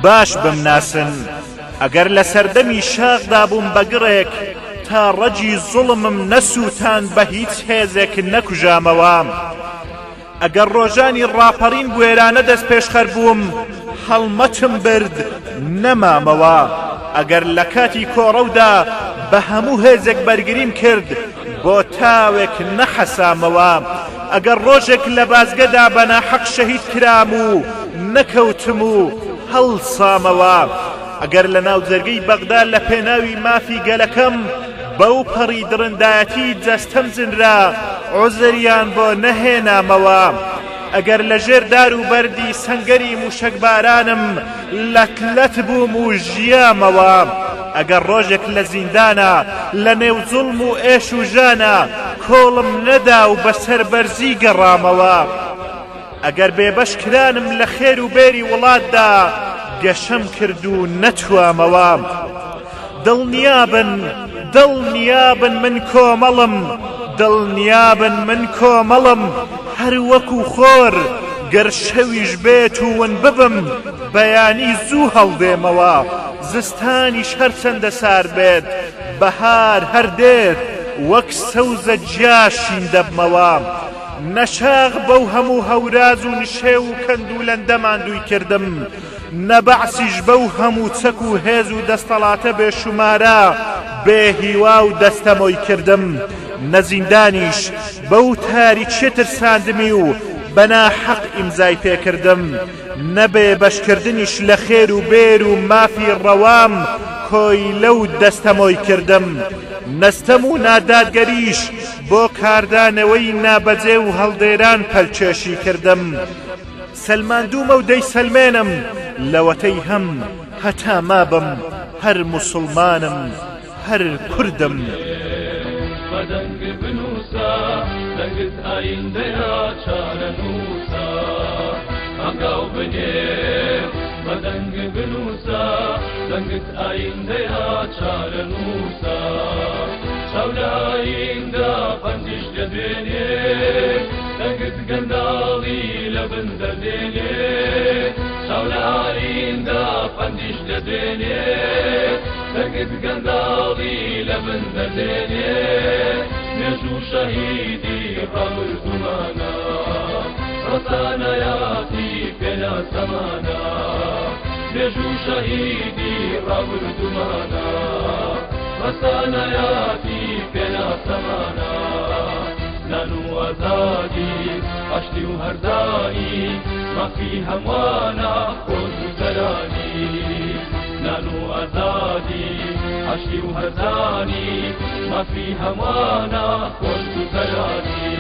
باش بمناسن ئەگەر لە سەردەمی شاغدا بووم بەگڕێک تا ڕەجی زوڵمم نەسووتان بە هیچ هێزێک نەکوژامەوە ئەگەر ڕۆژانی ڕاپەڕین گوێرانە دەست پێشخەر بووم هەڵمەتم برد نەمامەوە ئەگەر لە کاتی کۆڕەودا بە هەموو هێزێک بەرگریم کرد بۆ تاوێک نەحەسامەوە ئەگەر ڕۆژێک لە بازگەدا بەناحەق شەهید کرام و نەکەوتم و هەڵسامەوە ئەگەر لە ناو جەرگەی بەغدا لە پێناوی مافی گەلەکەم بەو پەڕی درندایەتی جەستەم زنرا عوزریان بۆ نەهێنامەوە ئەگەر لە ژێر دار و بەردی سەنگەری موشەکبارانم لەتلەت بووم و ژیامەوە ئەگەر ڕۆژێک لە زیندانە لە نێو زوڵم و ئێش و ژانە کۆڵم نەدا و بەسەر بەرزی گەڕامەوە ئەگەر بێبەش کرانم لە خێر و بێری وڵاتدا گەشەم کرد و نەتوامەوە دڵنیابن من کۆمەڵم دڵنیابن من کۆمەڵم هەر وەکو خۆر گەر شەویش بێت و ون ببم بەیانی زوو هەڵدێمەوە زستانیش هەرچەندە سار بێت بەهار هەر دێت وەک سەوزە جیاشین دەبمەوە نەشاغ بەو هەموو هەوراز و نشێ و کەند و لەندەمان دووی کردم نەبەعسیش بەو هەموو چەک و هێز و دەستەڵاتە بێشومارە بێهیوا و دەستەمۆی کردم نەزیندانیش بەو تاریکیە ترساندمی و بەناحەق ئیمزای پێکردم نەبێ بەشکردنیش لە خێر و بێر و مافی ڕەوام کۆی لەو دەستەمۆی کردم نەستەم و نادادگەریش بۆ کاردانەوەی نابەجێ و هەڵدێران پەلچێشی کردم سەلماندوومە و دەی سەلمێنم لەوەتەی هەم هەتا مابم هەر موسڵمانم هەر کوردم بەدەنگ بنووسە دەنگت ئایندەیە چارە نووسە ئەنگاو بنێ بەدەنگ بنووسە دەنگت ئایندەیە چارە نووسە چاو لە ئایندە پەنجیش دەدێنێ دەنگت گەنداڵی لە بن دەدێنێ چاو لە ئایندە پەنجیش دەدێنێ دەنگت گەنداڵی لە بن دەدێنێ نێژوو شەهیدی ڕەمردومانە ڕەسانەیاتی پێلا سەمانە نێژوو شەهیدی ڕەمردومانە ڕەسانەیاتی پێلا سەمانە نان و ئەزادی عەشتی و هەرزانی مافی هەموانە خۆش و جەلانی نان و ئەزادی عەشتی و هەرزانی مافی هەموانە خۆش و جەلانی